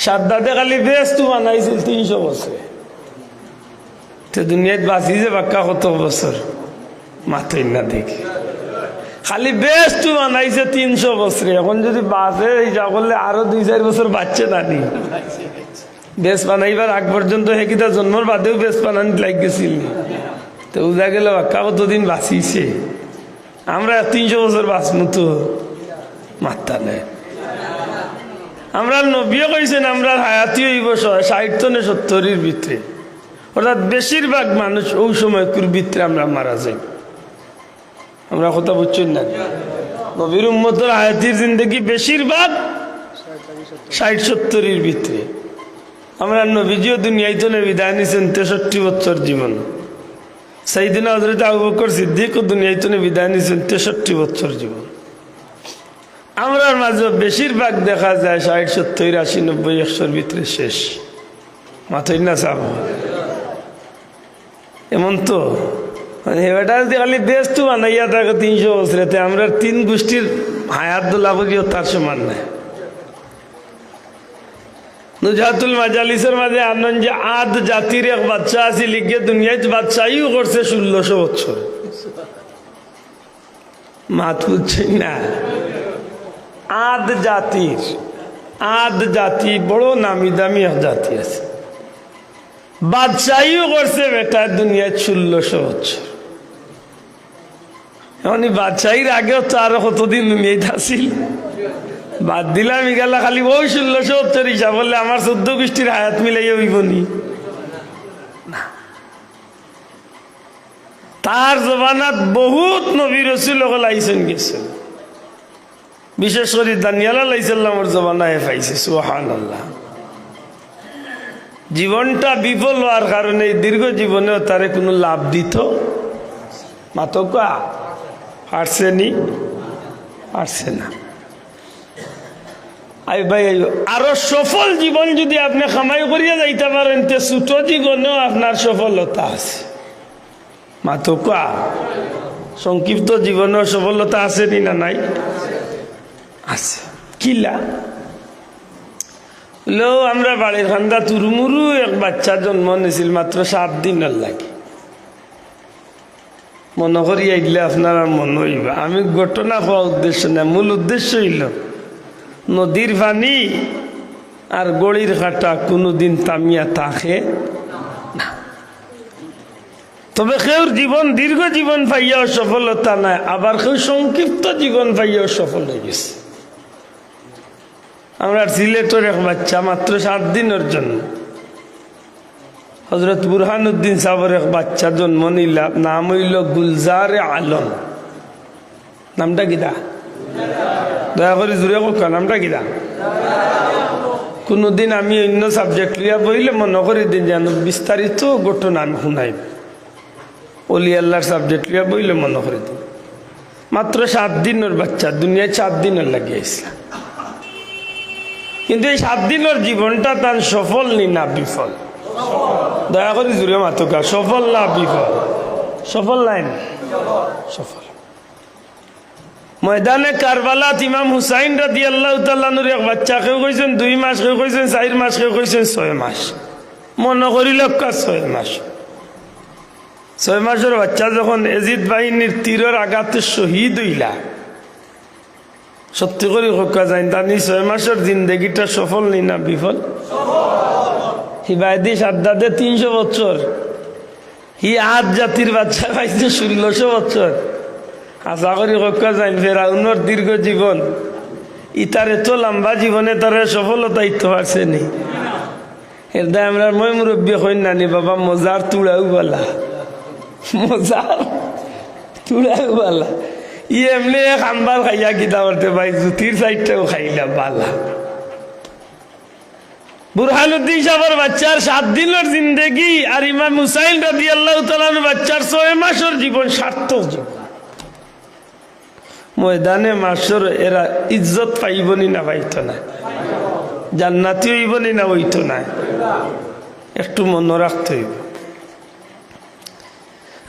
সাদ্দাতে খালি বেস্তু বানাইছিল 300 বছরে, তো দুনিয়াত বাঁচি যে বাক্কা কত বছর মাত্রই না দেখি। খালি বেস্তু বানাইছে 300 বছরে, এখন যদি বাঁচে যা করলে আরো 2-4 বছর বাঁচছে না নি। বেশ বানাইবার আগ পর্যন্ত হেকিতা জন্মর বাদেও বেশ বানানি লাগ গেছিল, তো বুঝা গেল বাক্কা কতদিন বাঁচিছে। আমরা 300 বছর বাঁচমু তো মাত্রা নেই। আমরা নবীও কইছেন আমরা হায়াতি হইব 60 থেকে 70-এর ভিতরে, অর্থাৎ বেশিরভাগ মানুষ ওই সময়কুর ভিতরে আমরা মারা যাই। আমরা কথা বুঝছেন না? নবীর উম্মতের হায়াতির জিন্দগি বেশিরভাগ 60-70-এর ভিতরে। আমরা নবীজিও দুনিয়াইতে বিদায় নিয়েছেন 63 বছর জীবন। সাইয়েদনা হযরত আবু বকর সিদ্দিকও দুনিয়াইতে বিদায় নিয়েছেন 63 বছর জীবন। আমরা মাঝে বেশিরভাগ দেখা যায় 60, 70, 80, 90, 100-এর ভিতরে শেষ। মাথায় না চাপ এমন তো এবারটা যদি খালি ব্যস্ত বানাইয়া থাকে 300 বছরেতে, আমরা 3 গোষ্ঠীর হায়াত দোলা করিও তার সমান নাই। নুজাতুল মাজালিসের মাঝে আনন্দ যে আদ জাতির এক বাচ্চা আছে লিখে দুনিয়ায় বাচ্চাইও করছে 1600 বছর। মাত বুঝছেন না? আদ জাতি বড় নামি দামি এক জাতি আছে, বাদশাহীও করছে বেটা দুনিয়ায় 1600 বছর। এমন বাদশাহীর আগেও তো আরো কতদিন দুনিয়ায় আসিল, বাদ দিলাম গেলা খালি ওই 1600 বছর হিসাব বললে আমার 14 গোষ্ঠীর হায়াত মিলাইয়া হইবনি। তার জবানাত বহুত নবী রাসূল আইছেন গেছেন, বিশেষ করে দানিয়েল আলাইহিস সালামের জবানায় পাইছে। সুবহানাল্লাহ। জীবনটা বিফল হওয়ার কারণে দীর্ঘ জীবনেও তারে কোনো লাভ দিত মাতকা পারছেনি, পারছে না। আই ভাই আরো সফল জীবন যদি আপনি কামাই করিয়া যাইতে পারেন তে ছোট জীবনেও আপনার সফলতা আছে মাতকা। সংক্ষিপ্ত জীবনেও সফলতা আছে না নাই? আছে। কিলা লো আমরা বাড়ির খান্দা তুরুমুরু এক বাচ্চা জন্ম নিয়েছিল মাত্র 7 দিনের লাগে। মনে করি আইলে আপনার আর মনে হইবা আমি ঘটনা হওয়া উদ্দেশ্য না, মূল উদ্দেশ্য হইল নদীর পানি আর গড়ির কাটা কোনোদিন তামিয়া থাকে না। তবে কেউ জীবন দীর্ঘ জীবন পাইয়াও সফলতা নাই, আবার কেউ সংক্ষিপ্ত জীবন পাইয়াও সফল হয়ে গেছে। আমরা সিলেটের এক বাচ্চা মাত্র 7 দিনের জন্য হযরত বুরহানুদ্দিন সাহেবের এক বাচ্চা জন্ম নিলা, নাম হইল গুলজারে আলম। নামটা কিটা? দয়া করে জুড়ে কোকা নামটা কিটা? কোনোদিন আমি অন্য সাবজেক্ট লিয়া বইলে মনে করি দিন যেন বিস্তারিত ঘটনা আমি শুনাই, অলি আল্লাহর সাবজেক্ট লিয়া বইলে মনে করি দিন। মাত্র 7 দিনের বাচ্চা, দুনিয়ায় 4 দিনের লাগিয়েছিল। কিন্তু এই 7 দিনের জীবনটা তার সফল নি না বিফল? দয়া করে জুড়ে মাতকা সফল না বিফল? সফল নাই, সফল। ময়দানে কারবালাত ইমাম হুসাইন রাদিয়াল্লাহু তাআলা আনহুর এক বাচ্চা, কেউ কইছেন 2 মাস, কেউ কইছেন 4 মাস, কেউ কইছেন 6 মাস। মনে করিল 6 মাস। 6 মাসের বাচ্চা যখন এজিদ বাহিনীর তীরের আঘাতে শহীদ হইলা, সত্যি করে হকা যায় তানি 6 মাসের জিন্দগিটা সফল নি না বিফল? হিবায়দি সাদ্দাদে 300 বছর, হি আদ জাতির বাচ্চা পাইছে 1600 বছর। আশা করি হকা যায় ফেরাউনের দীর্ঘ জীবন, ইতারে তো লম্বা জীবনে তারা সফলতা ইতে পারছে নি। এর দায় আমরা মই মুরব্বী হই নানি বাবা মজার তুড়াও বলা, মজার তুড়াও বলা। ই এমনি এক আম্বার খাইয়া কিতা করতে ভাই জুতির সাইডটাও খাইলা বালা। বুরহানুদ্দিন সাহেবের বাচ্চার 7 দিনের জিন্দেগি আর ইমাম হুসাইন রাদিয়াল্লাহু তাআলা আনহু বাচ্চার 6 মাসের জীবন সার্থক জীবন। ময়দানে মাসর এরা ইজ্জত পাইবনি না পাইতো না? জান্নাতি হইবনি না হইতো না? একটু মনে রাখতে হইব।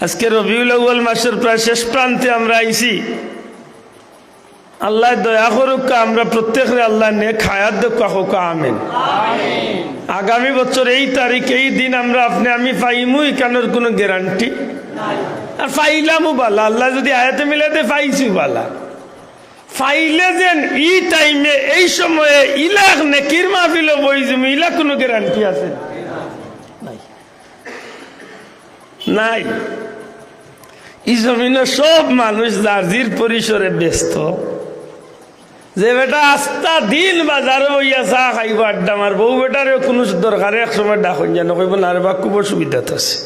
আজকে রবিউল আউয়াল মাসের প্রায় শেষ প্রান্তে আমরা আইছি। আল্লাহ দয়া করুক, আমরা প্রত্যেকের আল্লাহ নেক হায়াত দেখা হোক, আমিন। আগামী বছর এই তারিখ এই দিন আমরা আপনি আমি পাইমু এখানের কোনো গ্যারান্টি আর পাইলামও বালা আল্লাহ যদি আয়াতে মিলাতে পাইছি বালা ফাইলে যেন ই টাইমে এই সময়ে ইলাক নেকির মাহফিলে বইজমি ইলা কোনো গ্যারান্টি আছে নাই। এই জমিনে সব মানুষ জার্জির পরিসরে ব্যস্ত যে বেটা আস্তা দিন বাজারে বইয়া চা খাইব আড্ডা মার বউ বেটারে কোনো দরকারে এক সময় ডাকুন যেন কইব না রে বা খুব অসুবিধা আছে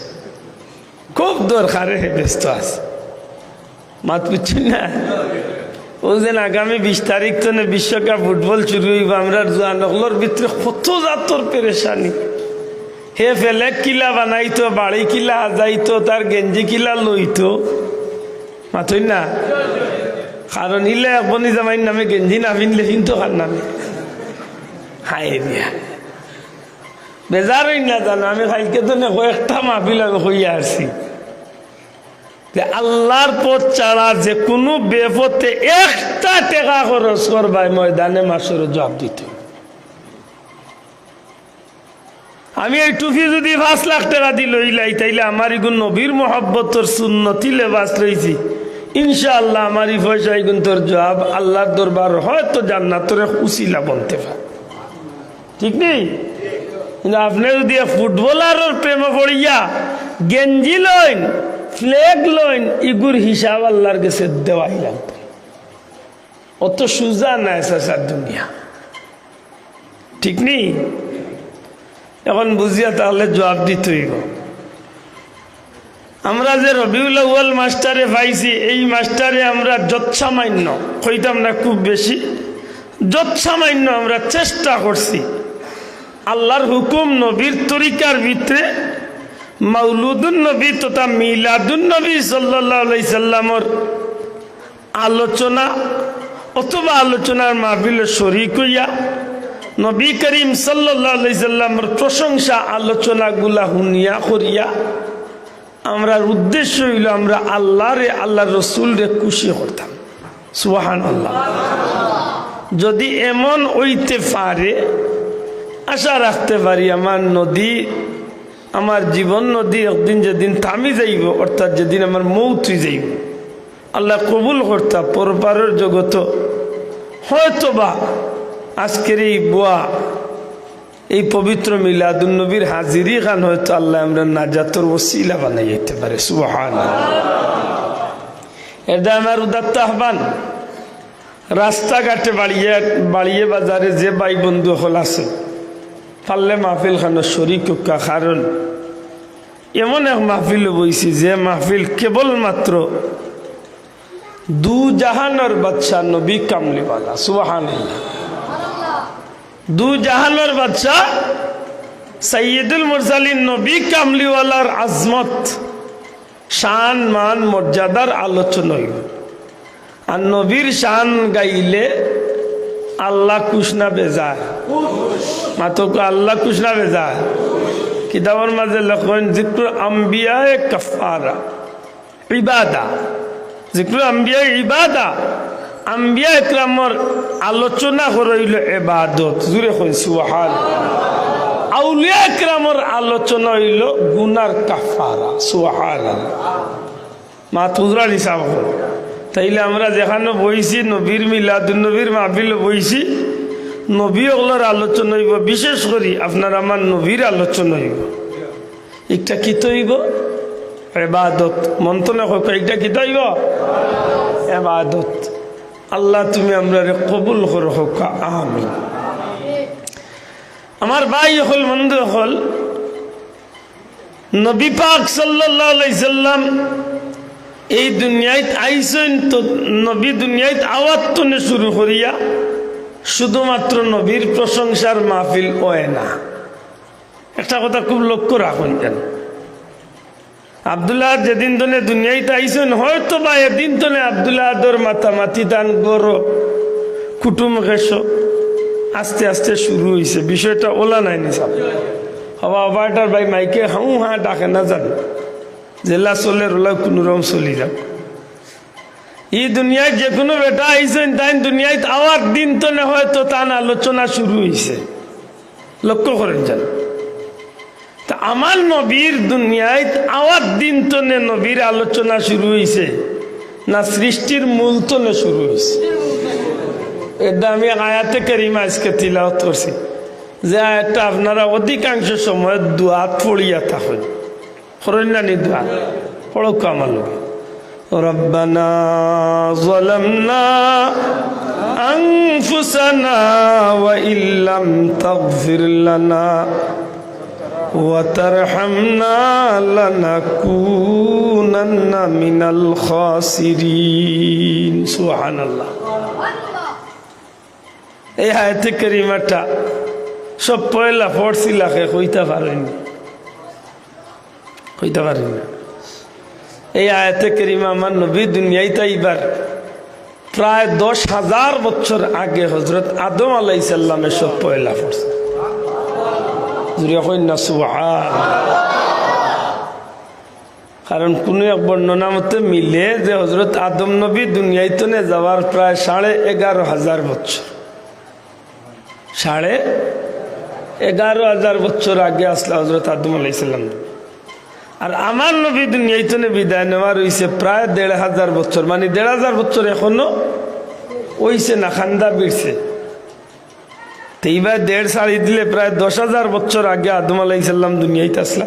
খুব দরকারে ব্যস্ত আছে মাত বুঝছি না। ও যেন আগামী 20 তারিখ তো বিশ্বকাপ ফুটবল শুরু হইব আমরা জোয়ানগুলোর ভিতরে কত জাতর পেরেশানি হে ফেলে কিলা বানাইতো বাড়ি কিলা যাইতো তার গেঞ্জি কিলা লইতো মাথই না কারণ ইলে বনি জামাইর নামে গেঞ্জি না পিনলে কিন্তু কার নামে হাই দিয়া বেজার হই না জানো আমি কালকে তো কয়েকটা মাহফিল আমি হইয়া আসছি আল্লাহর পথ ছাড়া যে কোনো বেপথে একটা টাকা খরচ করবাই ময়দানে মাসের জবাব দিতে। আমি এই টুপি যদি 5 লাখ টাকা দিল ইলাই তাইলে আমার এগুন নবীর মোহাব্বতর সুন্নতি লেবাস রয়েছি ইনশাআল্লাহ আমার এই পয়সা এগুন তোর জবাব আল্লাহর দরবার হয়তো জান্নাতের উসিলা বলতে পারে ঠিক নেই। কিন্তু আপনি যদি ফুটবলারের প্রেমে পড়িয়া গেঞ্জি লইন ফ্লেগ লইন ইগুর হিসাব আল্লাহর কাছে দেওয়াই লাগবে অত সুজা নাই সার দুনিয়া ঠিক নেই। এখন বুঝিয়া তাহলে জবাব দিতে হইব। আমরা যে রবিউল আউয়াল মাস্টারে পাইছি এই মাস্টারে আমরা যৎসামান্য কইতাম না খুব বেশি যৎসামান্য আমরা চেষ্টা করছি আল্লাহর হুকুম নবীর তরিকার ভিতরে মাউলুদুন নবী তথা মিলাদুন নবী সাল্লাল্লাহু আলাইহি সাল্লামের আলোচনা অথবা আলোচনার মাহফিলে শরীক হইয়া নবী করিম সাল্লাল্লাহু আলাইহি সাল্লামের প্রশংসা আলোচনাগুলা হুনিয়া করিয়া আমরা উদ্দেশ্য হইল আমরা আল্লাহর রসুলরে খুশি করতাম সুবহানাল্লাহ। যদি এমন হইতে পারে আশা রাখতে পারি আমার নদী আমার জীবন নদী একদিন যেদিন থামি যাইব অর্থাৎ যেদিন আমার মৌত হয়ে যাইব আল্লাহ কবুল করতা পরপারের জগত হয়তো বা আজকের এই বুয়া এই পবিত্র মিলাদুন নবীর হাজিরি খান হয়তো আল্লাহ আমরা নাজাতের ওসিলা বানাই যেতে পারে সুবহানাল্লাহ। এটা আমার উদাত্ত আহ্বান রাস্তাঘাটে বাড়িয়ে বাজারে যে ভাই বন্ধু হল আছে পারলে মাহফিল খানের শরীক কারণ এমন এক মাহফিল বইছি যে মাহফিল কেবলমাত্র দু জাহানের বাদশা নবী কামলিওয়ালা সুবহানাল্লাহ দু জাহানের বাদশা সৈয়দুল মুরসালিন নবী কামলিওয়ালার আজমত শান মান মর্যাদার আলোচনা হইব। আর নবীর শান গাইলে আল্লাহ কুশনা বেজায় মাতক আল্লাহ কুশনা বেজায় কিতাবের মাঝে লেখেন জিক্রুল আম্বিয়া কাফারা ইবাদা জিক্রুল আম্বিয়া ইবাদা আম্বিয়া ইকরামর আলোচনা হইল ইবাদত জুড়ে কই সুবহানাল্লাহ। আউলিয়া ইকরামর আলোচনা হইল গুনার কাফারা সুবহানাল্লাহ। মাতুজরা হিসাব হল তাইলে আমরা যেখানে বইছি নবীর মিলাদুন নবীর মাহফিল বইছি নবী ওগুলোর আলোচনা হইব বিশেষ করে আপনার আমার নবীর আলোচনা হইব একটা কি হইব ইবাদত মন্ত্রণা হোক একটা কি হইব ইবাদত। আল্লাহ তুমি আমরা কবুল করো হোক আমিন। আমার ভাই হল বন্ধু হল নবী পাক সাল্লাল্লাহু আলাইহি সাল্লাম এই দুনিয়ায় আইসেন তো নবী দুনিয়ায় আওয়াত শুরু করিয়া শুধুমাত্র নবীর প্রশংসার মাহফিল হয় না। একটা কথা খুব লক্ষ্য রাখুন যেন আব্দুল্লাহ যেদিন তনে দুনিয়াতে আইসেন হয়তো বা এদিন তনে আব্দুল্লাহ আদর মাতামাতি দান গরো কুটুম গেছ আস্তে আস্তে শুরু হয়েছে বিষয়টা ওলা নাই নিসাব হবা হবাটার ভাই মাইকে হাউ হা ডাকে না জান জেলা চলে রোলা কোনোরকম চলি যাক। এই দুনিয়ায় যে কোনো বেটা আইসেন তাই দুনিয়ায় আওয়ার দিন তনে হয়তো তান আলোচনা শুরু হয়েছে লক্ষ্য করেন যান। তা আমার নবীর দুনিয়ায় আওয়ার দিন তনে নবীর আলোচনা শুরু হয়েছে না সৃষ্টির মূল তনে শুরু হয়েছে? এটা আমি আয়াতে কারিমা আজকে তিলাওয়াত করছি, যে আয়াতটা আপনারা অধিকাংশ সময় দোয়াত পড়িয়া থাকেন। করেন না নি দোয়া? পড়ক আমার লোকে। রব্বানা যালামনা আনফুসানা ওয়া ইল্লাম তাগফির লানা ওয়া তারহামনা লানাকুনান্না মিনাল খাসিরিন। সুবহানাল্লাহ। এই আয়াতে কারিমাটা সব পয়লা পড়ছি লাখে কইতে পারেনি, কইতে পারেন না। এই আয়াতে কারিমা আমার নবী দুনিয়ায় তাইবার প্রায় 10,000 বছর আগে হযরত আদম আলাইহিস সালামের সব পয়লা পড়ছে। জুরিয়া কইন না সুবহানাল্লাহ। কারণ কোন এক বর্ণনা মতে মিলে যে হযরত আদম নবী দুনিয়ায় তনে যাওয়ার প্রায় 11,500 বছর, 11,500 বছর আগে আসলা হযরত আদম আলাইহিস সালাম। আর আমার নবী দুনিয়ায় তনে বিদায় নেওয়ার হইছে প্রায় 1,500 বছর, মানে 1,500 বছর এখনো হইছে না, খান্দা বিড়ছে। তো এইবার 1.5 সাড়ি দিলে প্রায় 10,000 বছর আগে আদম আলাইহিস সালাম দুনিয়াতে আসলা।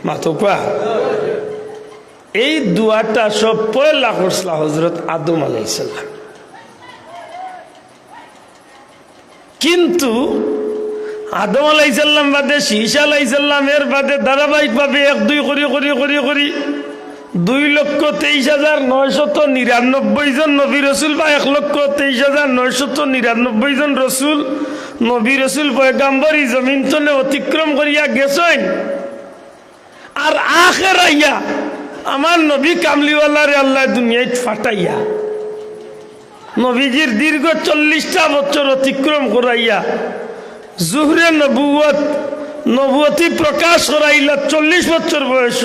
মাতোপা এই দুয়াটা সব পয়লা করছিল হযরত আদম আলাইহিস সালাম। কিন্তু আদম আলাইহিস সালাম বাদে ঈসা আলাইহিস সালাম এর বাদে ধারাবাহিকভাবে 1-2 করি 2,23,999 জন নবী রসুল বা 1,23,999 জন রসুল নবী রসুল পয়গাম্বরী জমিন তলে অতিক্রম করিয়া গেছেন। আর আখের আইয়া আমার নবী কামলিওয়ালারে আল্লাহ দুনিয়ায় ফাটাইয়া নবীজির দীর্ঘ 40টা বছর অতিক্রম করাইয়া জুহরে নবুয়তি প্রকাশ করাইলা 40 বছর বয়স।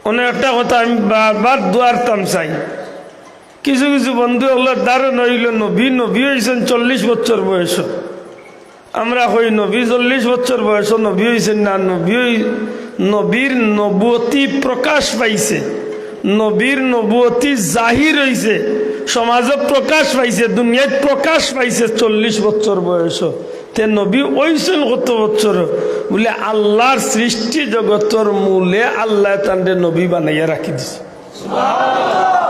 অনেক একটা কথা আমি বারবার দুয়ারতাম চাই, কিছু কিছু বন্ধু ওগুলোর দ্বারা নইল নবী হয়েছেন 40 বছর বয়স। আমরা হই নবী 40 বছর বয়স, নবী হয়েছেন না। নবীর নবুয়তি প্রকাশ পাইছে, নবীর নবুয়তি জাহির হইছে, সমাজে প্রকাশ পাইছে, দুনিয়ায় প্রকাশ পাইছে 40 বছর বয়স। তে নবী ওইছেন কত বছর বলে আল্লাহর সৃষ্টি জগতর মূলে আল্লাহ তান্ডে নবী বানাইয়া রাখি দিছে।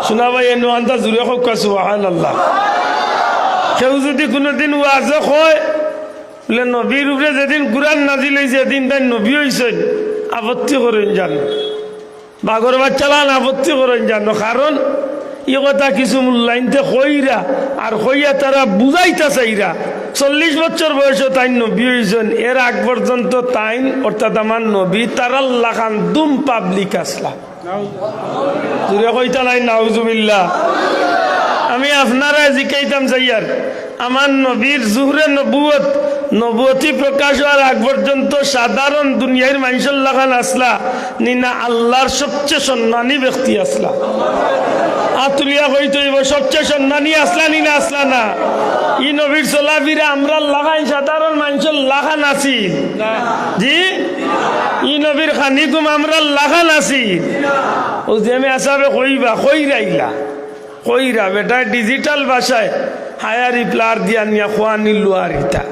শোনা ভাই এনো আন্দা জুড়ে হোক সুবহানাল্লাহ। কেউ যদি কোনোদিন ওয়াজে হয় বলে নবীর উপরে যেদিন কুরআন নাজিল হয়েছে এদিন তাই নবী হয়েছেন, আপত্তি করেন জানো, বাগর বাচ্চালান আপত্তি করেন জানো। কারণ ই কথা কিছু মূল্যায়নতে কইরা আর কইয়া তারা বুঝাইতে চাইরা 40 বছর বয়স তাই নবী হয়েছেন। এর আগ পর্যন্ত তাইন অর্থাৎ আমার নবী তারাল্লা খান দুম পাবলিক আসলা। কইতা নাই নাউজুবিল্লাহ। আমি আপনারা জিকাইতাম চাইয়ার আমার নবীর জুহরে নবুয়তি প্রকাশ হওয়ার আগ পর্যন্ত সাধারণ দুনিয়ার মানুষের লাগান আসলা নিনা আল্লাহর সবচেয়ে সম্মানী ব্যক্তি আসলা। আতুলিয়া কইতে সবচেয়ে সম্মানী আসলা নিনা আসলা না। ই নবীর চলাফিরা আমরা লাগাই সাধারণ মানুষের লাগান আছি জি, ই নবীর খানিকুম আমরা লাগান আছি। ও যে আমি আসাবে কইবা কইরা বেটা ডিজিটাল ভাষায় হায়ারি প্লার দিয়া নিয়া খোয়া নিলু আর ইটা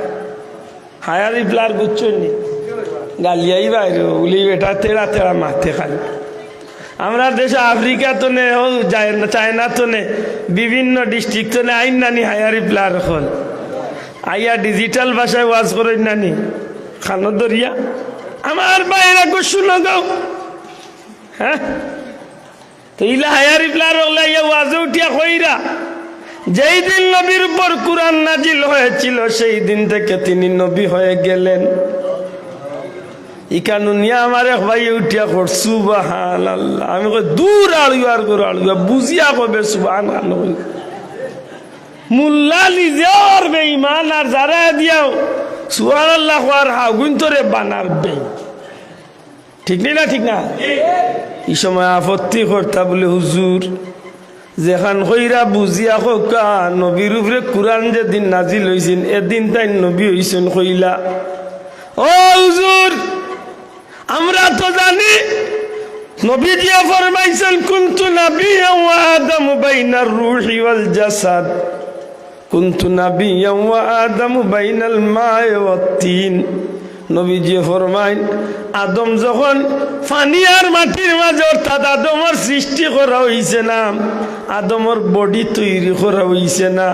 হায়ারি প্লার বুঝছনি গালিয়াই বাইরে উলি বেটা তেড়া মাথে খালি। আমরা দেশে আফ্রিকা তো নে চায়না তো নে বিভিন্ন ডিস্ট্রিক্ট তো নে আইন নানি হায়ারি প্লার হল আইয়া ডিজিটাল ভাষায় ওয়াজ করেন নানি খানো দরিয়া আমার বাইরে শুনো গাও। হ্যাঁ তো ইলা হায়ারি প্লার হল ইয়া ওয়াজে উঠিয়া কইরা যেই দিন নবীর উপর কুরআন নাজিল হয়েছিল সেই দিন থেকে তিনি নবী হয়ে গেলেন। ইকানুনিয়া আমার এক ভাই উঠিয়া কর সুবহানাল্লাহ। আমি কই দূর আলুয়া বুঝিয়া কবে সুবহানাল্লাহ। মুল্লা নিজের বেঈমান আর যারা দিয়াও সুবহানাল্লাহ আর হাগুন তোরে বানার বেঈ। ঠিক না ঠিক না? এই সময় আপত্তি করতা বলে হুজুর যেখান কইরা বুঝিয়া হোকা নবীর উপরে কোরআন যেদিন নাজিল হইছেন এদিন তাই নবী হইছেন কইলা। ও হুজুর, আমরা তো জানি নবী দিয়া ফরমাইছেন কুনতু নাবিয়্যান ওয়া আদামু বাইনার রূহি ওয়াল জাসাদ, কুনতু নাবিয়্যান ওয়া আদামু বাইনাল মা'i ওয়াত তিন। নবীজি ফরমাইন আদম যখন পানি আর মাটির মাঝে, অর্থাৎ আদমর সৃষ্টি করা হইছে না, আদমর বডি তৈরি করা হইছে না,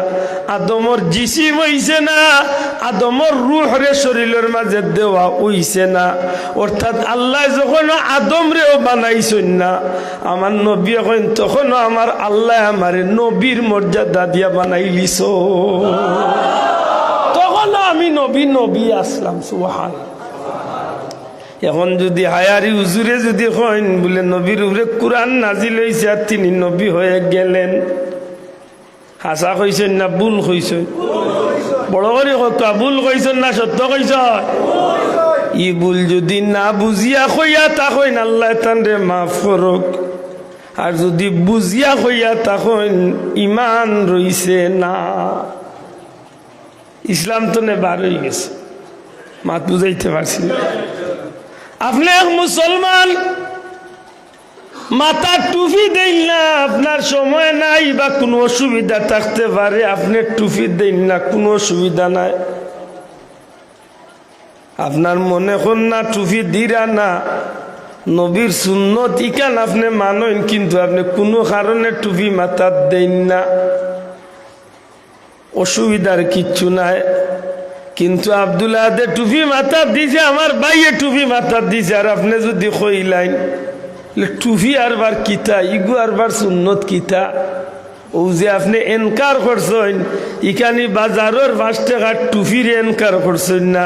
আদমর জিসিম হইছে না, আদমর রূহরে শরীরের মাঝে দেওয়া হইছে না, অর্থাৎ আল্লাহ যখন আদমরেও বানাইছেন না, আমার নবী এখন তখনও আমার আল্লাহ আমার নবীর মর্যাদা দিয়া বানাইলিছ, তখনও আমি নবী নবী আসলাম। সুবহানাল্লাহ। এখন যদি হায়ারি হুজুরে যদি কইন বলে নবীর উপরে কোরআন নাজিল হইছে আর তিনি নবী হয়ে গেলেন, হাসা কইছেন না ভুল কইছেন? বড় করে কথা, ভুল কইছেন না সত্য কইছ? ই ভুল যদি না বুঝিয়া কইয়া তা কইন আল্লাহ তানরে মাফ করুক, আর যদি বুঝিয়া কইয়া তা কইন ইমান রইছে না। ইসলাম তো বার হয়ে গেছে, মাত বুঝাইতে পারছি না। আপনি এক মুসলমান, মাথা টুপি দেন না, আপনার সময় নাই বা কোনো অসুবিধা থাকতে পারে, আপনি টুপি দেন না, কোনো অসুবিধা নাই। আপনার মনে কর না টুপি দিরা না, নবীর সুন্নত ইকান আপনি মানেন, কিন্তু আপনি কোনো কারণে টুপি মাথা দেন না, অসুবিধার কিচ্ছু নাই। কিন্তু আব্দুল্লাহ দে টুপি মাথা দিছে, আমার ভাইয়ে টুপি মাথা দিছে, আর আপনি যদি কইলাইন টুপি আরবার কিতা, ইগু আরবার সুন্নত কিতা, ও যে আপনি এনকার করছেন, ইখানি বাজারের 5 টাকার টুপির এনকার করছেন না,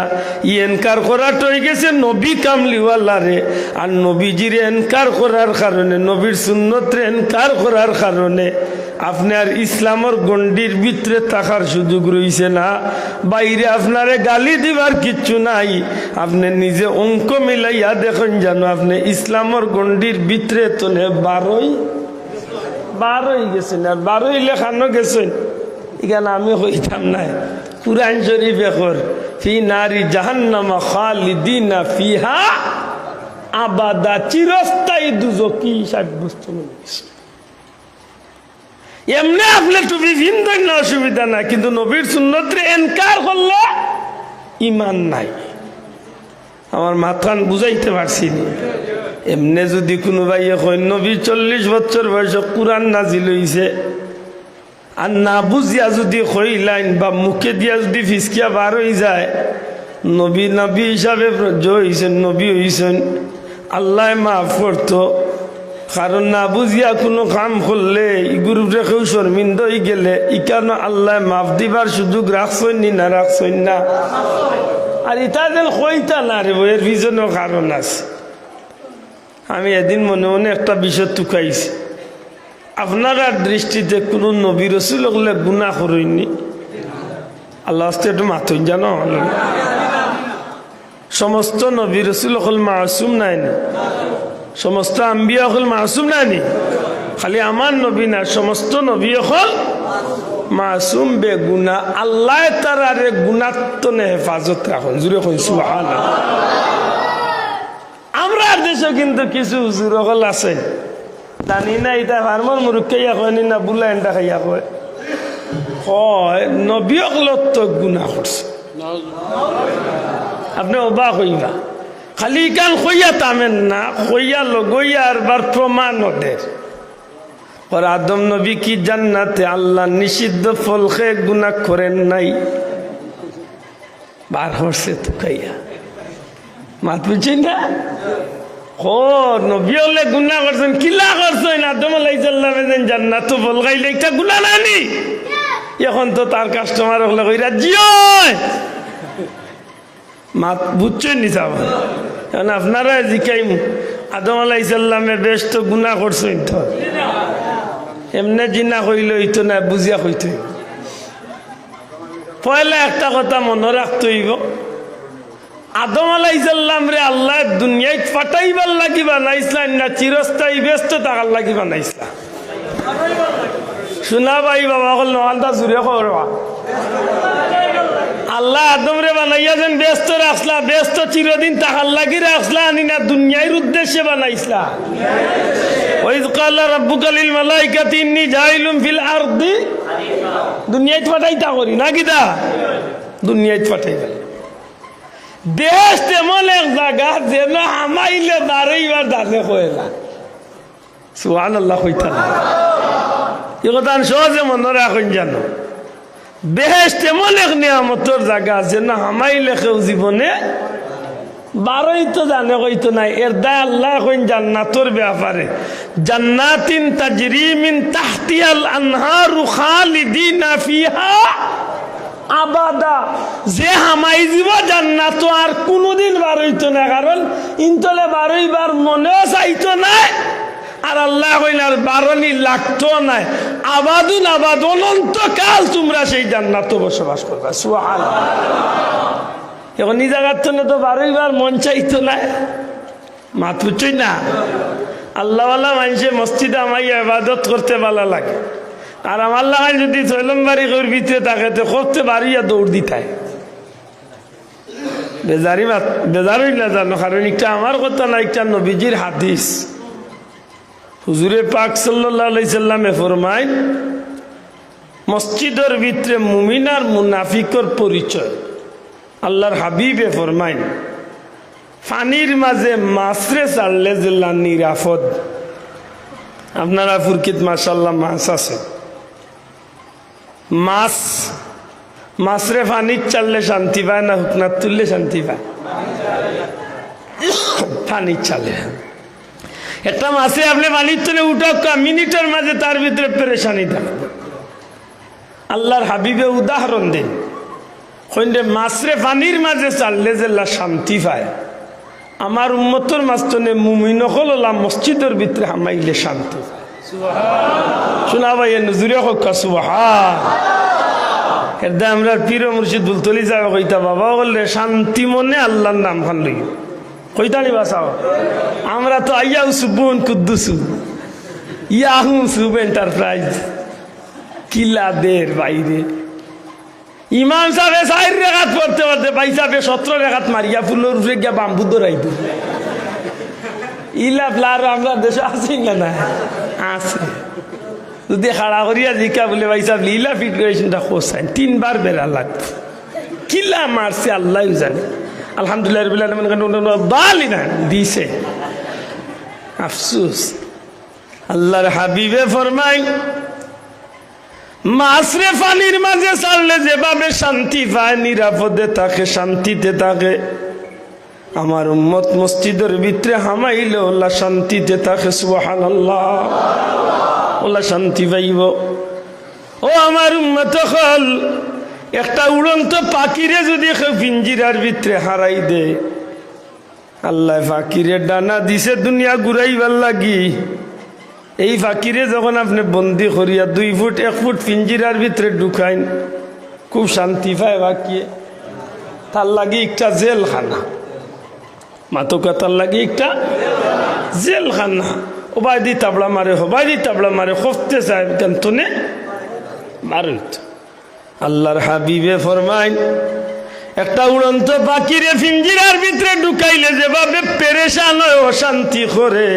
ই এনকার করাটা হয়ে গেছে নবী কামলিওয়ালারে, আর নবীজির এনকার করার কারণে, নবীর সুন্নতরে এনকার করার কারণে আপনার ইসলামের গণ্ডির ভিতরে থাকার সুযোগ রয়েছে না, বাইরে আপনারে গালি দিবার কিচ্ছু নাই। আপনি নিজে অঙ্ক মিলাইয়া দেখেন জানো আপনি ইসলামের গণ্ডির ভিতরে তো বারোই গেছেন, আর বারোই লেখানো গেছেন। এখানে আমি হইতাম নাই, কুরআন শরীফ এখন ফি নারি জাহান্নামা খালিদিনা ফিহা আবাদা, চিরস্থায়ী দুজকি সাব্যস্ত হয়েছে। এমনি আপনি টুপি ভিন্দেন না, অসুবিধা নাই, কিন্তু নবীর সুন্নতরে এনকার করলে ইমান নাই। আমার মাথান বুঝাইতে পারছি না। এমনি যদি কোনো ভাইয়ে কয় নবী 40 বছর বয়সে কোরআন নাজিল হইছে, আর না বুঝিয়া যদি কইলাইন বা মুখে দিয়া যদি ফিসকিয়া বার হয়ে যায়, নবী নবী হিসাবে হইছেন, নবী হইছেন, আল্লাহ মাফ করতো। কারণ না বুঝিয়া কোনো কাম করলে গুরুরে কেউ শর্মিন্দ হয়ে গেলে ইকানো আল্লাহ মাফ দিবার সুযোগ রাখছেন না, রাখছেন না। আর ইটা যেন কইতা না রে, এর পিছনেও কারণ আছে। আমি এদিন মনে মনে একটা বিষয় টুকাইছি, আপনারা দৃষ্টিতে কোনো নবী রসুল হলে গুনাহ করেননি? আল্লাহ একটু মাথুন জানো, সমস্ত নবী রসুল হল মাসুম নাইনি, সমস্ত আম্বিয়া হল মাসুম নাইনি, খালি আমার নবী না, সমস্ত নবী হল মাসুম বেগুনা। আল্লাহ তারারে গুণাত্মনে হেফাজত রাখুন, জুড়ে কই সুবহানাল্লাহ। আমরা দেশে কিন্তু কিছু হুজুর হল আছে, জানি না এটা ফার্মর মুরুখ খাইয়া কয়নি না বুলা এন্ডা খাইয়া কয়, হয় নবী হলত তো গুণা করছে। আপনি অবাক হইবা, খালি কান কইয়া তামেন না, কইয়া লগইয়া আরবার প্রমাণ ওদের। আর আদম নবী কি জান্নাতে আল্লাহ নিষিদ্ধ ফল খেয়ে গুনাহ করেন নাই? বার হচ্ছে তো খাইয়া, মাত বুঝছেন না? ও নবী হলে গুনাহ করছেন, কিলা করছেন? আদম আলাইহিস সালাম জান্নাত ফল খাইলে একটা গুনাহ নানি। এখন তো তার কাস্টমার হলে কইরা জিও মাত বুঝছেন নি সাহেব? এখন আপনারা জিকাইম আদম আলাইহিস সালামে বেশ তো গুনাহ করছেন, তো এমনি জিনা কইলে হইতো না, বুঝিয়া কইতে। পয়লা একটা কথা মনে রাখতে হইব, আদম আলাইহিস সালাম রে আল্লাহ দুনিয়ায় ফাটাইবার লাগি বানাইছিলেন না চিরস্থায়ী ব্যস্ত থাকার লাগি বানাইছিলেন? শোনা ভাই বাবা হল নহানটা জুড়ে করবা আল্লাহ আদমরে বানাইয়াছেন ব্যস্ত রাখলা ব্যস্ত চিরদিন তাহার লাগি রাখলা আনি না দুনিয়ার উদ্দেশ্যে বানাইছলা ওয়াইজ ক্বালা রাব্বুকা লিল মালাইকাতি ইন্নী জাইলুন ফিল আরদি দুনিয়ায় পাঠাইতা করি না কিতা দুনিয়ায় পাঠাইতা দেশ তেমন এক জায়গা যেন হামাইলে বারোইবার দানে কয় না সুবহানাল্লাহ কইতা না এই কথা সহজে মনে রাখুন জানো বেহেশত এমন এক নিয়ামতের জায়গা আছে না হামাইলে কেউ জীবনে বারোই তো জানে কইতো নাই এর দায় আল্লাহ কইন জান্নাতর ব্যাপারে জান্নাতিন তাজরি মিন তাহতিহাল আনহারু খালিদিনা ফিহা আবাদা যে হামাই দিব জান্নাত আর কোনোদিন বারোইতো না কারণ ইনতলে বারোইবার মনেও চাইতো না আর আল্লাহ কইলার বারণি লাগতো নাই আবাদুন আবাদ অনন্তকাল তোমরা সেই জান্নাতে বসবাস করবা সুবহানাল্লাহ এখন এই জায়গার তো বারোইবার মন চাইতো না মাত বুঝছই না আল্লাহওয়ালা মানুষে মসজিদে আমায় ইবাদত করতে ভালো লাগে আর আমার লাগান যদি ছয়লম্বারি করে ভিতরে থাকে তো করতে বাড়িয়া দৌড় দিতায় বেজারই না জানো কারণ একটা আমার কথা না একটা নবীজির হাদিস হুজুরে পাক সাল্লাল্লাহু আলাইহি সাল্লামে ফরমায় মসজিদের ভিতরে মুমিন আর মুনাফিকর পরিচয় আল্লাহর হাবিবে ফরমায় পানির মাঝে মাছরে ছাড়লে জেলা নিরাপদ আপনারা ফুরকিত মাশাআল্লাহ মাছ আছে মাছরে পানির চাললে শান্তি পায় না হুকনার তুললে শান্তি পায় পানির চালে একটা মাছে আপনি পানির তুলে উঠক মিনিটের মাঝে তার ভিতরে পেরেশানি থাকবে আল্লাহর হাবিবে উদাহরণ দেন কইলে মাছরে পানির মাঝে চাললে যে শান্তি পায় আমার উম্মতর মাঝখানে মুমিন হল মসজিদের ভিতরে হামাইলে শান্তি পায় শোনা ভাই নজুরে হোক সুবহান আমরা পীর মুর্শিদ বুলতলি যাবে কইতা বাবা বললে শান্তি মনে আল্লাহর নাম খান লই কইতানি বাসাও আমরা তো আইয়াউ সুবুন কুদ্দুসু ইয়াহু সুব এন্টারপ্রাইজ কিলাদের বাইরে ইমাম সাহেব 4 রাকাত পড়তে পড়তে ভাই সাহেব 17 রাকাত মারিয়া ফুলের উপরে গিয়া বাম্বু ধরাই দিল ইলা প্লার আমরা দেশে আছি না আছে যদি খাড়া করিয়া জিকা বলে ভাই সাহেব লীলা ফিটরেশনটা কোসাইন 3 বার বেড়া লাগবে কিলা মারছে আল্লাহ জানে আলহামদুলিল্লাহ রাব্বিল আলামিন দালি না দিছে আফসোস আল্লাহর হাবিবে ফরমায় মাছরে পানির মাঝে ছাড়লে যেভাবে শান্তি পায় নিরাপদে থাকে শান্তিতে থাকে আমার উম্মত মসজিদের ভিতরে হামাইলে ওলা শান্তিতে থাকে সুবহানাল্লাহ ওলা শান্তি পাইব ও আমার উম্মত হল একটা উড়ন্ত পাখিরে যদি পিঞ্জিরার ভিতরে হারাই দে আল্লাহ পাখিরে ডানা দিছে দুনিয়া ঘুরাইবার লাগি এই ফাকিরে যখন আপনি বন্দি করিয়া 2 ফুট 1 ফুট পিঞ্জিরার ভিতরে ঢুকাইন খুব শান্তি পায় বাকিয়ে তার লাগে একটা জেলখানা মাতকা তার লাগে একটা জেলখানা ওবাইদি তাবলা মারে খফতে সাহেব কান্তনে মারুত আল্লাহর হাবিবে ফরমাইন একটা উড়ন্ত পাখিরে পিঞ্জিরার ভিতরে ঢুকাইলে যেভাবে পেরেশান হয় অশান্তি করে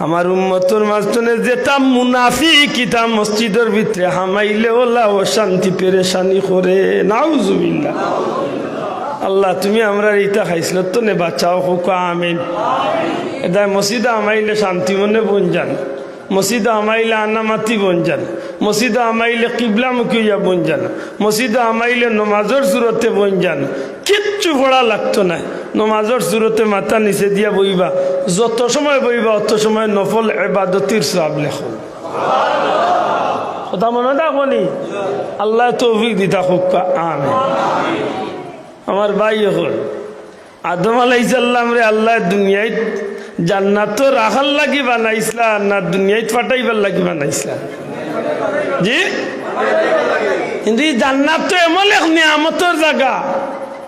আমার উম্মতর মাঝখানে যেটা মুনাফিক ইতা মসজিদের ভিতরে হামাইলে ওলা ও শান্তি পেরেশানি করে নাউজুবিল্লাহ আল্লাহ তুমি আমরা ইটা খাইছিল তো নে বাঁচাও হোক আমিন এটা মসজিদে হামাইলে শান্তি মনে বন যান মসজিদে হামাইলে আনামাতি বন যান মসজিদে হামাইলে কিবলামুখী হইয়া বন যান মসজিদে হামাইলে নমাজের সুরতে বন যান কিচ্ছু পড়া লাগতো না নমাজের সুরতে মাথা নিচে দিয়া বইবা যত সময় বইবা অত সময় নফল ইবাদতির সওয়াব লেখো কথা মনে থাকনি আল্লাহ তৌফিক দিতা হোক আমিন আমার ভাই হল আদম আলাইহিস সালাম রে আল্লাহ দুনিয়ায় জান্নাত রাখার লাগি বানাইছলা না দুনিয়ায় পাঠাইবার লাগি বানাইছলা জি কিন্তু এই জান্নাত তো এমন এক নিয়ামতের জায়গা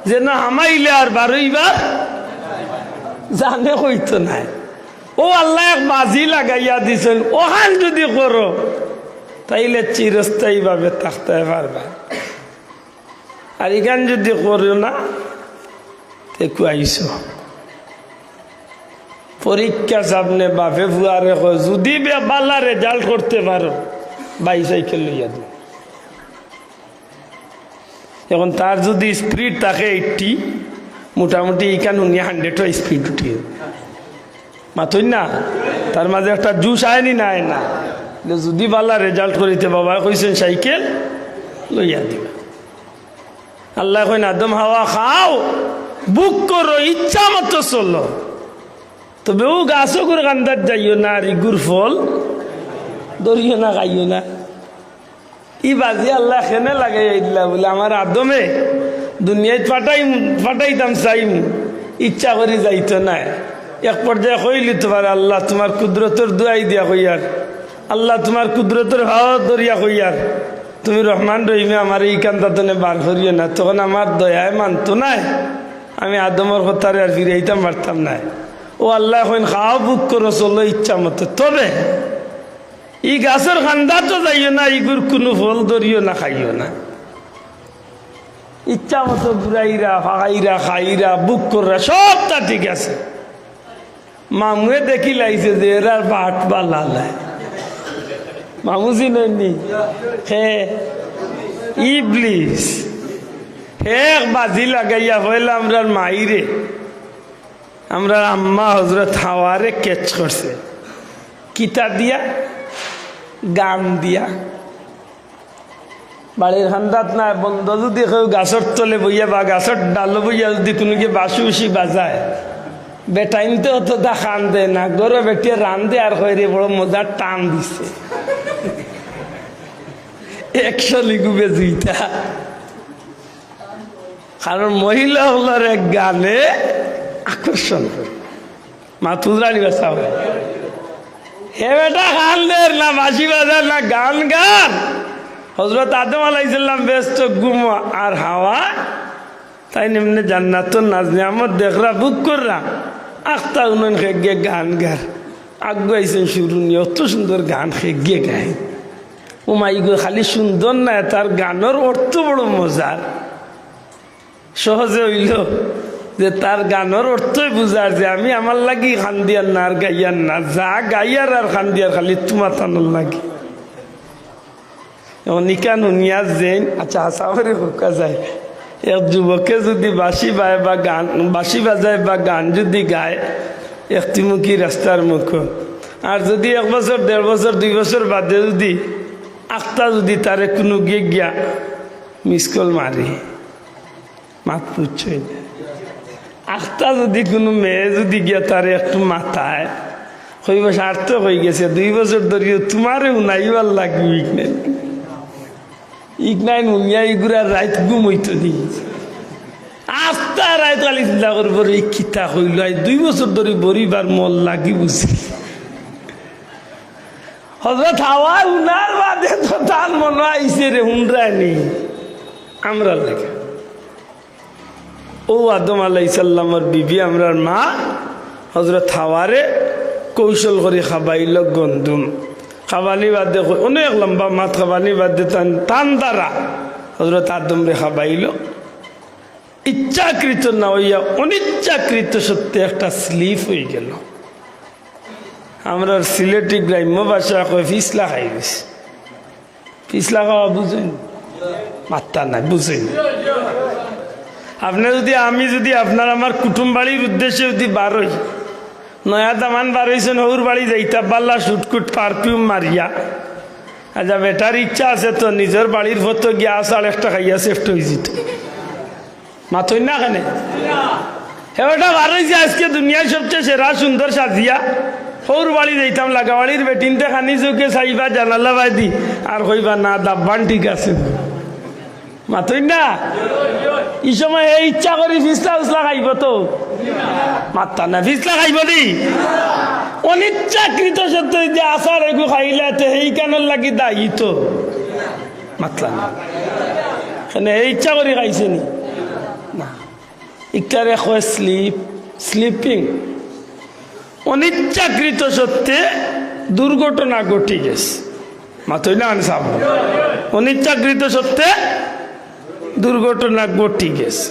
যে না হামাইলে আর বারোইবার জানে হইতো নাই ও আল্লাহ এক বাজি লাগাইয়া দিছেন ওখান যদি করো তাইলে চিরস্থায়ীভাবে থাকতে পারবা। আর এখান যদি করো না দেখো আইসো পরীক্ষা সামনে বাপে ফুয়ারে যদি বালা রেজাল্ট করতে পারো বাইসাইকেল লইয়া দিও। এখন তার যদি স্পিড থাকে 80, মোটামুটি এখানে 100 স্পিড উঠিয়ে মাথই না, তার মাঝে একটা জুস আয়নি না আয় না। যদি বালা রেজাল্ট করিতে বাবা কইছেন সাইকেল লইয়া দিবা। আল্লাহ কইন আদম হাওয়া খাও, বুক করো, ইচ্ছা মতো চলো, তবে ও গাছও করে কান্দার যাইও না, আর ইগুর ফল ধরিও না, খাইও না। ই বাজি আল্লাহ খেনে লাগাই দিলা বলে আমার আদমে দুনিয়ায় ফাটাইতাম চাইম, ইচ্ছা করে যাইতো না। এক পর্যায়ে কইলি তোমার আল্লাহ তোমার কুদরতের দোয়াই দিয়া কইয়ার, আল্লাহ তোমার কুদরতের হাওয়া দরিয়া কইয়ার, তুমি রহমান রহিমে আমার এই কান্দাতনে বার করিও না। তখন আমার দয়ায় মানতো নাই, আমি আদমের কথারে আর ফিরাইতাম পারতাম না। ও আল্লাহ এখন খাওয়া বুক করো, চলো ইচ্ছা মতো, তবে ই গাছের খান্দা তো যাইও না, ইগুর কোনো ফল ধরিও না, খাইও না। ইচ্ছা মতো ঘুরাইরা ফাঁকাইরা খাইরা বুক কররা সবটা ঠিক আছে। মামুয়ে দেখি লাইছে যে এরার বাট বা লালায়, মামু চিনি হে ইবলিস, হে বাজি লাগাইয়া হইলে আমরার মাইরে, আমরা আম্মা হজরত হাওয়ারে ক্যাচ করছে কিতা দিয়া, গান দিয়া। বাড়ির হান্দাত না বন্ধ যদি কেউ গাছর তলে বইয়া বা গাছর ডালো বইয়া যদি কোনো কি বাসু উসি বাজায়, বেটাইনতে অতটা খান দেয় না, গরো বেটিয়ে রান দে আর হয়ে বড় মজার টান দিচ্ছে 100 লিগুবে দুইটা। কারণ মহিলা হলার এক গানে আকর্ষণ করে মাতুরানি বাসা হয়। হে বেটা গান দের না বাঁশি বাজার না গান গান। হযরত আদম আলাইহিসসালাম ব্যস্ত ঘুম আর হাওয়া, তাই নিম্নে জান্নাতুন নাজ নিয়ামত দেখরা বুক কররা আখতা উনন খেগে গান গার আগুয়াইছেন শুরু নিয়ে অত সুন্দর গান খেগে গায়। ও মাইগো খালি সুন্দর না, তার গানের অর্থ বড় মজার। সহজে হইল যে তার গানের অর্থই বুঝার যে আমি আমার লাগি খান দিয়ার না আর গাইয়ার না, যা গাইয়ার আর খান দিয়ার খালি তোমার তানোর লাগি। নিকান নিয়াজ যেন আচ্ছা হাসাবারে হুকা যায়, এক যুবকে যদি বাঁশি বায় বা গান বাঁশি বাজায় বা গান যদি গায় একটিমুখী রাস্তার মুখ, আর যদি 1 বছর 1.5 বছর 2 বছর বাদে যদি আখতা যদি তারে কোনো গিয়ে গিয়া মিস কল মারি মাত পুচ্ছই না। আখতা যদি কোনো মেয়ে যদি গিয়া তারে একটু মাথায় হইব সার্থক হয়ে গেছে, 2 বছর ধরিয়ে তোমারে উনাইবার লাগবে ইগনাইন উনিয়া ইগুড়ার রাত গুম হইতো নি আস্তা রাত আলি চিন্তা করবো এই কিতা হইল 2 বছর ধরে বরিবার মল লাগি বুঝি। হযরত হাওয়া উনার বাদে তো তার মনে আইসে রে হুনরানি আমরা লাগে। ও আদম আলাইহিসসালামের বিবি আমরার মা হযরত হাওয়ারে কৌশল করে খাবাইল গন্ধুম। খাবানি বাদে অনেক লম্বা মাত খাবানি বাদে টান দ্বারা হযরত আদম রে খাবাইল। ইচ্ছাকৃত না হইয়া অনিচ্ছাকৃত সত্যি একটা স্লিপ হয়ে গেল। আমরা সিলেটি গ্রাম্য ভাষা কয় ফিসলা খাই গেছি। ফিসলা খাওয়া বুঝেন মাত্রা নাই বুঝেন। আপনি যদি আমি যদি আপনার আমার কুটুম বাড়ির উদ্দেশ্যে যদি বারোই নয়া দামান বারইছেন হৌর বাড়ি যাইতা পাল্লা সুটকুট পারফিউম মারিয়া, আচ্ছা বেটার ইচ্ছা আছে তো নিজের বাড়ির ফটো গিয়া আসার একটা খাইয়া সেফট হয়ে যেত মাথই না কেন হেটা বারইছে আজকে দুনিয়ায় সবচেয়ে সেরা সুন্দর সাজিয়া হৌর বাড়ি যাইতাম লাগাবাড়ির বেটিনতে খানি চোখে চাইবা জানালা বাদি আর কইবা না দাব্বান ঠিক আছে মাথই না। এই সময় এই ইচ্ছা করি ফিসলা উসলা খাইব তো মাত্তা না ফিসলা খাইব দি অনিচ্ছাকৃত সত্য যে আসার এগু খাইলে সেই কানের লাগি দায়ী তো মাতলা না এই ইচ্ছা করি খাইছে নি না। ইটারে কয় স্লিপিং অনিচ্ছাকৃত সত্ত্বে দুর্ঘটনা ঘটে গেছে। মাতই না সাপ অনিচ্ছাকৃত সত্ত্বে দুর্ঘটনা ঘটি গেছে।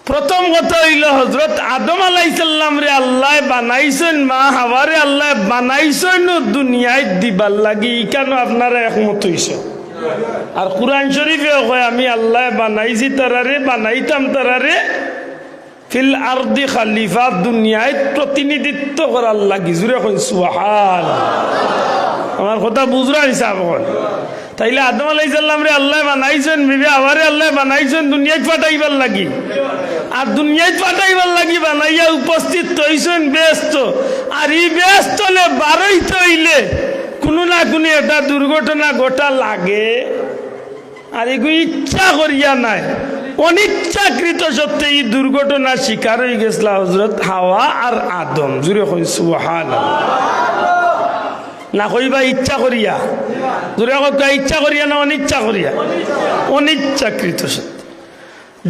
প্রথম কথা হইল হযরত আদম আলাইহিস সালাম রে আল্লাহ বানাইছেন, মা হাওয়ারে আল্লাহ বানাইছেন দুনিয়ায় দিবার লাগি, কেন আপনারা একমত হইছে? আর কুরআন শরীফে কয় আমি আল্লাহ বানাইছি তারারে, বানাইতাম তারারে ফিল আরদি খলিফা, দুনিয়ায় প্রতিনিধিত্ব করার লাগি। জুড়ে কই সুবহানাল্লাহ। আমার কথা বুঝরা হিসাব কর। তাইলে আদম আলাইহিস সালাম রে আল্লাহ বানাইছেন, বিবি হাওয়ারে আল্লাহ বানাইছেন দুনিয়ায় পাঠাইবার লাগি, আর দুনিয়ায় পাঠাইবার লাগি বানাইয়া উপস্থিত হইছেন ব্যস্ত। আর এই ব্যস্ত হলে বারইতে হইলে কোনো না কোনো একটা দুর্ঘটনা ঘটা লাগে। আর এগুলো ইচ্ছা করিয়া নাই, অনিচ্ছাকৃত সত্ত্বে এই দুর্ঘটনা শিকার হয়ে গেছিল হযরত হাওয়া আর আদম। জুড়ে কই সুবহানাল্লাহ। না কইবা ইচ্ছা করিয়া, জুড়ে কইবা ইচ্ছা করিয়া না অনিচ্ছা করিয়া? অনিচ্ছাকৃত সত্ত্বে।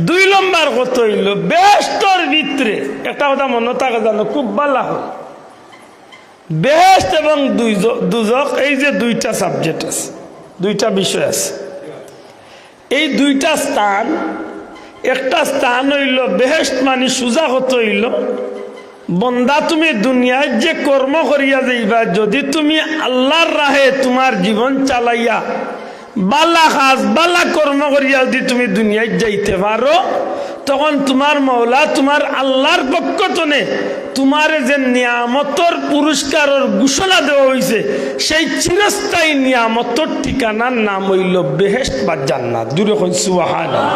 2 নম্বর কত হইল বেহেশতের ভিতরে একটা কথা মনে থাকে জানো, খুব ভালো হয়। বেহেশত এবং দুজক এই যে 2টা সাবজেক্ট আছে, 2টা বিষয় আছে। এই 2টা স্থান, একটা স্থান হইল বেহেশত মানে সুজা কত হইল বন্দা তুমি দুনিয়ায় যে কর্ম করিয়া যাইবা, যদি তুমি আল্লাহর রাহে তোমার জীবন চালাইয়া বালা কাজ বালা কর্ম করিয়া যদি তুমি দুনিয়ায় যাইতে পারো, তখন তোমার মওলা তোমার আল্লাহর পক্ষ থেকে তোমার যে নিয়ামতর পুরস্কারের ঘোষণা দেওয়া হয়েছে, সেই চিরস্থায়ী নিয়ামতর ঠিকানার নাম হইল বেহেশত বা জান্নাত। দূরে কই সুবহানাল্লাহ।